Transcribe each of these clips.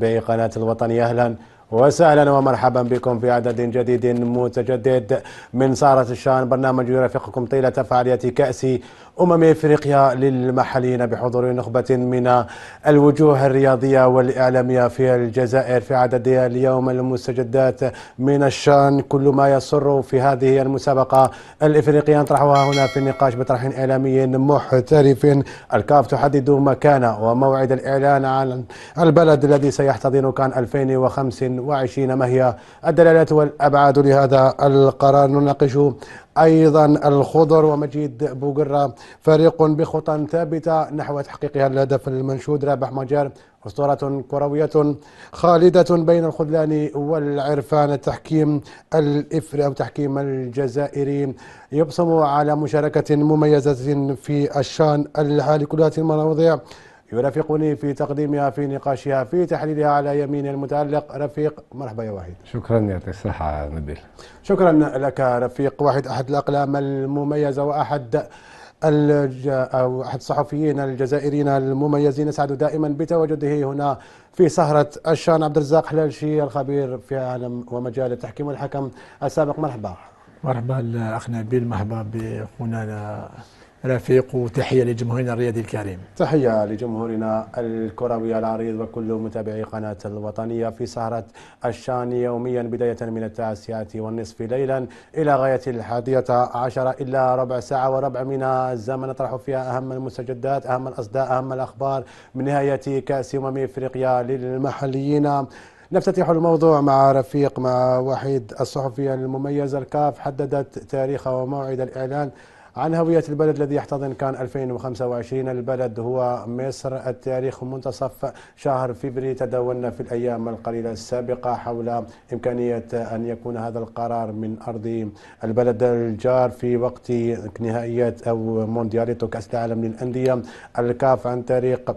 بقناة الوطنية. أهلا وسهلا ومرحبا بكم في عدد جديد متجدد من سهرة الشان، برنامج يرافقكم طيلة فعالية كأس إفريقيا للمحليين بحضور نخبة من الوجوه الرياضية والإعلامية في الجزائر. في عدد اليوم المستجدات من الشان كل ما يسر في هذه المسابقة الإفريقية نطرحها هنا في النقاش بطرح إعلامي محترف. الكاف تحدد مكان وموعد الإعلان عن البلد الذي سيحتضن كان 2025. ما هي الدلالات والأبعاد لهذا القرار؟ نناقش أيضا الخضر ومجيد بوقرة، فريق بخطى ثابتة نحو تحقيق الهدف المنشود. رابح مجار أسطورة كروية خالدة بين الخذلان والعرفان. التحكيم الإفريقي أو تحكيم الجزائري يبصم على مشاركة مميزة في الشان الحالي. كل هذه المواضيع يرافقني في تقديمها، في نقاشها، في تحليلها على يمين المتألق رفيق. مرحبا يا وحيد. شكرا، يعطيك الصحة نبيل. شكرا لك رفيق. واحد أحد الأقلام المميزة وأحد أو أحد الصحفيين الجزائريين المميزين، نسعد دائما بتواجده هنا في سهرة الشان. عبد الرزاق حلالشي الخبير في عالم ومجال التحكيم والحكم السابق. مرحبا. مرحبا الأخ نبيل، مرحبا بأخونا رفيق، وتحية لجمهورنا الرياضي الكريم. تحية لجمهورنا الكروي العريض وكل متابعي قناة الوطنية في سهرة الشان يوميا بداية من 9:30 ليلا إلى غاية 11 إلا ربع ساعة وربع من الزمن، نطرح فيها أهم المستجدات، أهم الأصداء، أهم الأخبار من نهاية كأس إفريقيا للمحليين. نفتتح الموضوع مع رفيق، مع وحيد الصحفي المميز. الكاف حددت تاريخ وموعد الإعلان عن هوية البلد الذي يحتضن كان 2025. البلد هو مصر. التاريخ منتصف شهر فبراير. تداولنا في الأيام القليلة السابقة حول إمكانية أن يكون هذا القرار من أرض البلد الجار في وقت نهائيات أو موندياليتو كأس العالم للأندية. الكاف عن طريق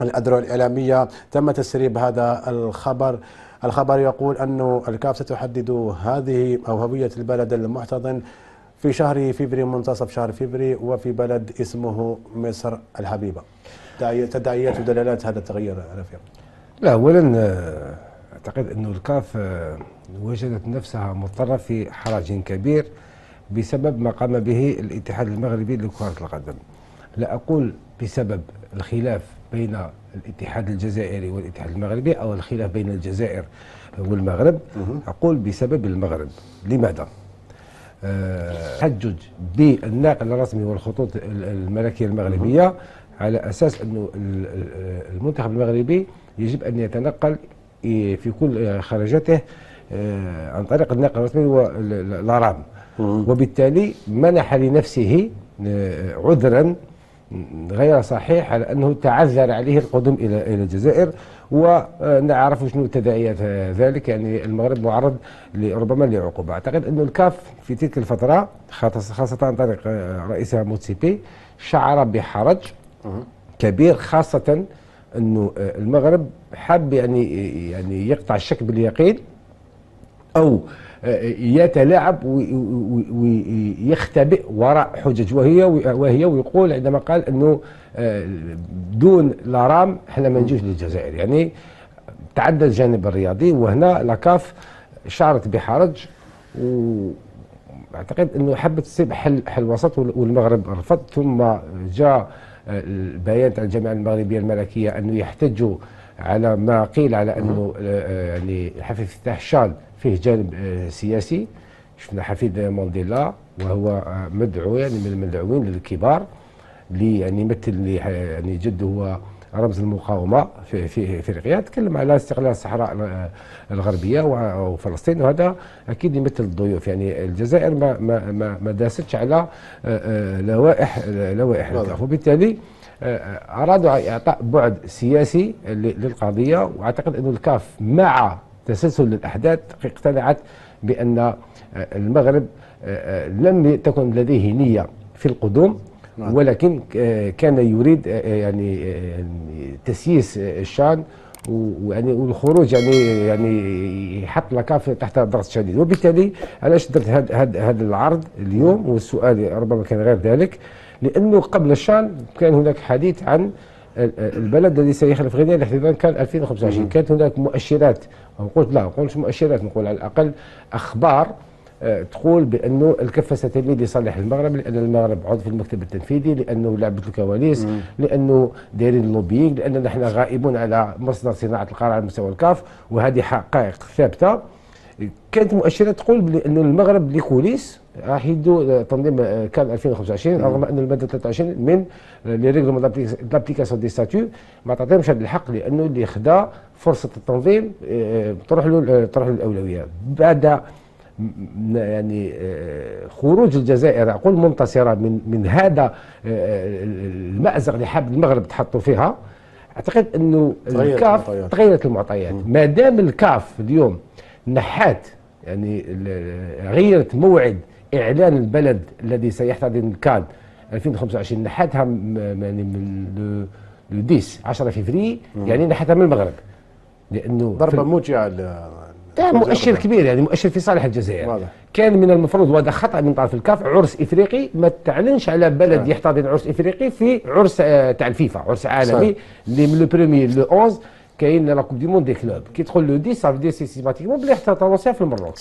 الأذرع الإعلامية تم تسريب هذا الخبر يقول أن الكاف ستحدد هذه أو هوية البلد المحتضن في شهر فبراير، منتصف شهر فبراير، وفي بلد اسمه مصر الحبيبة. تداعيات ودلالات هذا التغيير رفيق؟ لا، أولا أعتقد أن الكاف وجدت نفسها مضطرة في حرج كبير بسبب ما قام به الاتحاد المغربي لكرة القدم. لا أقول بسبب الخلاف بين الاتحاد الجزائري والاتحاد المغربي أو الخلاف بين الجزائر والمغرب، أقول بسبب المغرب. لماذا؟ تحجج بالناقل الرسمي والخطوط الملكية المغربية على أساس أنه المنتخب المغربي يجب أن يتنقل في كل خرجاته عن طريق الناقل الرسمي والأرام، وبالتالي منح لنفسه عذرا غير صحيح على أنه تعذر عليه القدوم إلى الجزائر. ونعرف شنو تداعيات ذلك، يعني المغرب معرض ربما لعقوبة. أعتقد أن الكاف في تلك الفترة خاصة عن طريق رئيسها موتسيبي شعر بحرج كبير، خاصة أنه المغرب حاب يعني يقطع الشك باليقين أو يتلاعب ويختبئ وراء حجج وهي ويقول عندما قال أنه دون لارام احنا ما نجوش للجزائر. يعني تعدى الجانب الرياضي، وهنا لاكاف شعرت بحرج، واعتقد انه حبت تصيب حل وسط والمغرب رفض. ثم جاء البيان عن الجامعه المغربيه الملكيه انه يحتجوا على ما قيل على انه يعني حفل افتتاح الشان فيه جانب سياسي. شفنا حفيد مونديلا وهو مدعو، يعني من المدعوين الكبار، يعني يمثل يعني جده هو رمز المقاومه في افريقيا. تكلم على استقلال الصحراء الغربيه وفلسطين، وهذا اكيد يمثل الضيوف. يعني الجزائر ما داستش على لوائح الكاف، وبالتالي ارادوا اعطاء بعد سياسي للقضيه. واعتقد انه الكاف مع تسلسل الاحداث اقتنعت بان المغرب لم تكن لديه نيه في القدوم، ولكن كان يريد يعني تسييس الشان ويعني والخروج يعني يحط لاكاف تحت ضغط شديد. وبالتالي علاش درت هذا العرض اليوم؟ والسؤال ربما كان غير ذلك، لانه قبل الشان كان هناك حديث عن البلد الذي سيخلف غينيا الاحتضان كان 2025. كانت هناك مؤشرات، قلت لا نقولش مؤشرات، نقول على الأقل أخبار تقول بأنه الكفة ستميل لصالح المغرب، لأن المغرب عضو في المكتب التنفيذي، لأنه لعبة الكواليس، لأنه دايرين اللوبينغ، لأننا نحن غائبون على مصدر صناعة القرار على مستوى الكاف، وهذه حقائق ثابتة. كانت مؤشرات تقول بأنه المغرب لكوليس راح يدوا تنظيم كان 2025، رغم أن المادة 23 من لي ريغلمون دابليكاسيون دي ستاتيو ما تعطيهمش هذا الحق، لأنه اللي خدا فرصة التنظيم تروح له الأولوية. بعد يعني خروج الجزائر أقول منتصرة من هذا المأزق اللي حاب المغرب تحطوا فيها، أعتقد أنه الكاف تغيرت المعطيات. ما دام الكاف اليوم نحات يعني غيرت موعد إعلان البلد الذي سيحتضن كان 2025، نحتها يعني من 10 فبراير، يعني نحتها من المغرب، لأنه ضربة موجعة مؤشر كبير، يعني مؤشر في صالح الجزائر. واضح. كان من المفروض، وهذا خطأ من طرف الكاف، عرس إفريقي ما تعلنش على بلد يحتضن عرس إفريقي في عرس تاع الفيفا، عرس عالمي اللي من لو بروميي لو 11 كاين لا كوب دي موند دي كلوب، كي تدخل لو 10 صافي دي سيستيماتيكمون بلي احتضنوا في المغرب.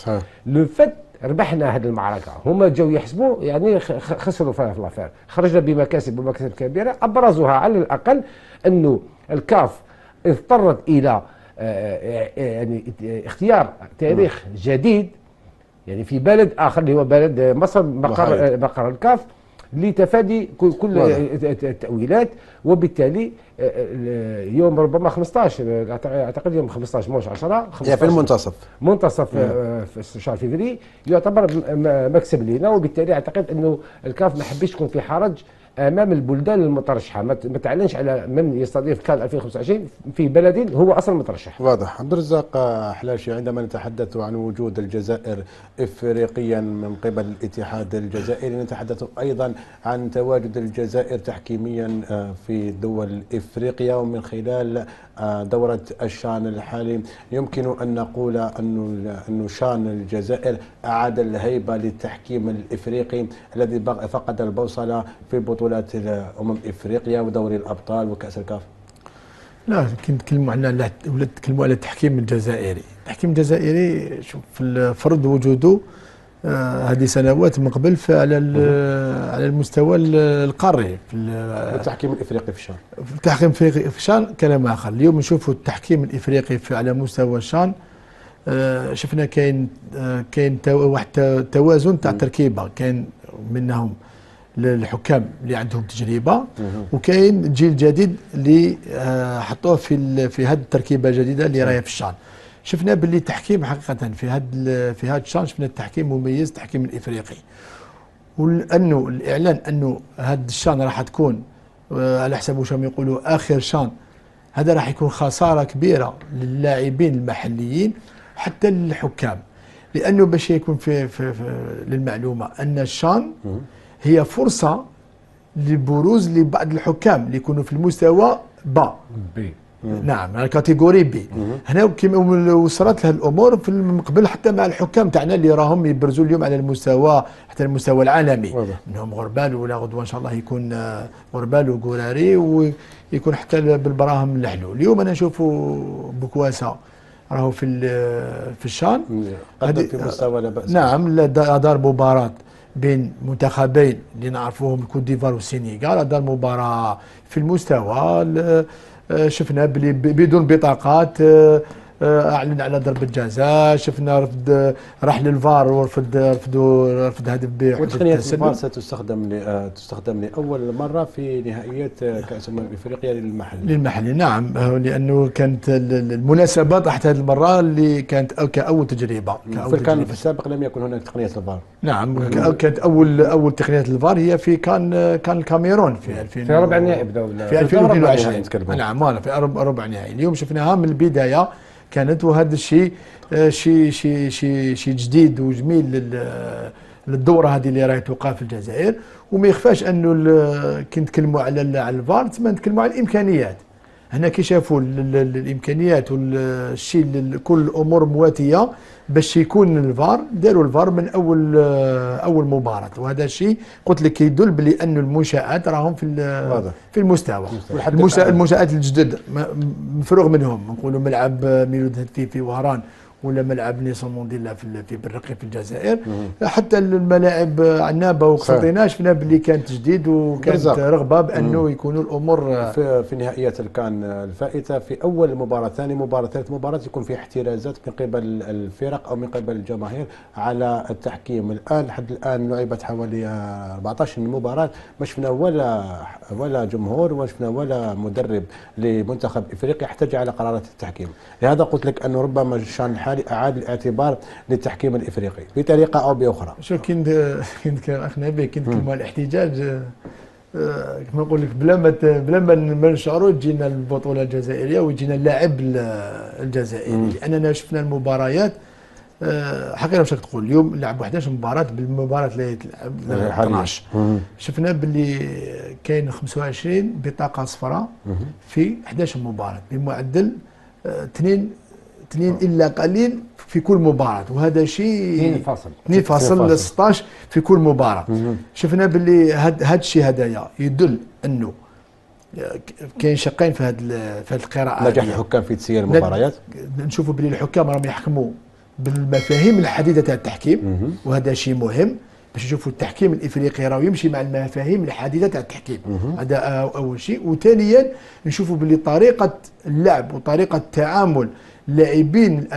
لو فات ربحنا هذه المعركه، هما جاوا يحسبوا يعني خسروا في الافير، خرجنا بمكاسب ومكاسب كبيره، ابرزها على الاقل انه الكاف اضطرت الى يعني اختيار تاريخ جديد، يعني في بلد اخر اللي هو بلد مصر مقر الكاف، لتفادي كل التأويلات. وبالتالي يوم ربما 15 اعتقد يوم 15 مش 10 في المنتصف في شهر فبراير يعتبر مكسب لنا. وبالتالي اعتقد انه الكاف ما حبش تكون في حرج امام البلدان المترشحه، ما تعلنش على من يستضيف كان 2025 في بلد هو اصلا مترشح. واضح. عبد الرزاق حلاشي، عندما نتحدث عن وجود الجزائر افريقيا من قبل الاتحاد الجزائري، نتحدث ايضا عن تواجد الجزائر تحكيميا في دول افريقيا، ومن خلال دورة الشان الحالي يمكن ان نقول انه شان الجزائر اعاد الهيبة للتحكيم الافريقي الذي فقد البوصلة في بطولات افريقيا ودوري الابطال وكأس الكاف. لا كي نتكلموا ولا نتكلموا على التحكيم الجزائري، التحكيم الجزائري شوف في فرض وجوده هذه سنوات من قبل على المستوى القاري في التحكيم الافريقي في الشان. في التحكيم الافريقي في الشان كلام اخر. اليوم نشوفوا التحكيم الافريقي على مستوى الشان، شفنا كاين واحد توازن تاع تركيبه، كاين منهم الحكام اللي عندهم تجربه، وكاين جيل جديد اللي حطوه في هذه التركيبه الجديده اللي راهي في الشان. شفنا باللي التحكيم حقيقه في هذا الشان شفنا التحكيم مميز، التحكيم الافريقي، ولانه الاعلان انه هذا الشان راح تكون على حسب واش يقولوا اخر شان، هذا راح يكون خساره كبيره للاعبين المحليين حتى للحكام، لانه باش يكون في للمعلومه ان الشان هي فرصه للبروز لبعض الحكام اللي يكونوا في المستوى بي. نعم الكاتيجوري بي. هنا كيما وصلت لها الامور من قبل حتى مع الحكام تاعنا اللي راهم يبرزوا اليوم على المستوى حتى المستوى العالمي، منهم غربال ولا غدوه ان شاء الله يكون غربال وقراري، ويكون حتى بالبراهم الحلو. اليوم انا نشوفوا بكواسه راهو في الشان قدم في مستوى لا باس. نعم دار مباراه بين منتخبين اللي نعرفوهم الكوت ديفوار والسينيغال، دار مباراه في المستوى، شفنا بلي بدون بطاقات، اعلن على ضربه جزاء، شفنا رفض راح للفار ورفض هدف بحجه وتقنيه الفار تستخدم لاول مره في نهائيات كاس افريقيا للمحلي. نعم، لانه كانت المناسبه طاحت هذه المره اللي كانت كاول تجربه. في السابق لم يكن هناك تقنيه الفار. نعم كانت اول تقنيه الفار هي في كان الكاميرون في ربع نهائي بداوا في 2022. نعم في ربع نهائي. اليوم شفناها من البدايه كانت، وهذا الشيء شيء جديد وجميل للدوره هذه اللي راهي توقع في الجزائر. وما يخفاش انه كي نتكلموا على الفار تسمى نتكلموا على الامكانيات. هنا كي شافوا الامكانيات والشيء كل الامور مواتيه باش يكون الفار، داروا الفار من اول مباراه، وهذا الشيء قلت لك يدل بلي ان المنشات راهم في المستوى. المنشات الجدد مفروغ منهم، نقولوا ملعب ميلود في وهران ولا ملعب نيسون مونديلا في بالرقي في الجزائر، حتى الملاعب عنابه وقسنطينه شفنا باللي كانت تجديد وكانت رغبه بانه يكونوا الامور في نهائيات الكان الفائته، في اول مباراه، ثاني مباراه، ثالث مباراه يكون في احترازات من قبل الفرق او من قبل الجماهير على التحكيم. الان لحد الان لعبت حوالي 14 مباراه، ما شفنا ولا جمهور، وما شفنا ولا مدرب لمنتخب افريقيا احتج على قرارات التحكيم. لهذا قلت لك انه ربما الشان الحالي اعاد الاعتبار للتحكيم الافريقي بطريقه او باخرى. شو كنت اخ نبي كنت كلمه الاحتجاج كما نقول لك بلا ما نشعروا تجينا البطوله الجزائريه ويجينا اللاعب الجزائري، لاننا شفنا المباريات حقيقه واش راك تقول. اليوم لعبوا 11 مباراه، بالمباراه اللي تلعب 12 شفنا باللي كاين 25 بطاقه صفراء في 11 مباراه بمعدل 2 الا قليل في كل مباراه، وهذا شيء 2.16 في كل مباراه. شفنا باللي هذا الشيء هدايا يدل انه كاين شقين في هذه القراءه. نجاح الحكام في تسيير المباريات، نشوفوا باللي الحكام راهم يحكموا بالمفاهيم الحديثه تاع التحكيم، وهذا شيء مهم باش نشوفوا التحكيم الافريقي راه يمشي مع المفاهيم الحديثه تاع التحكيم. هذا اول شيء. وثانيا نشوفوا باللي طريقه اللعب وطريقه تعامل لاعبين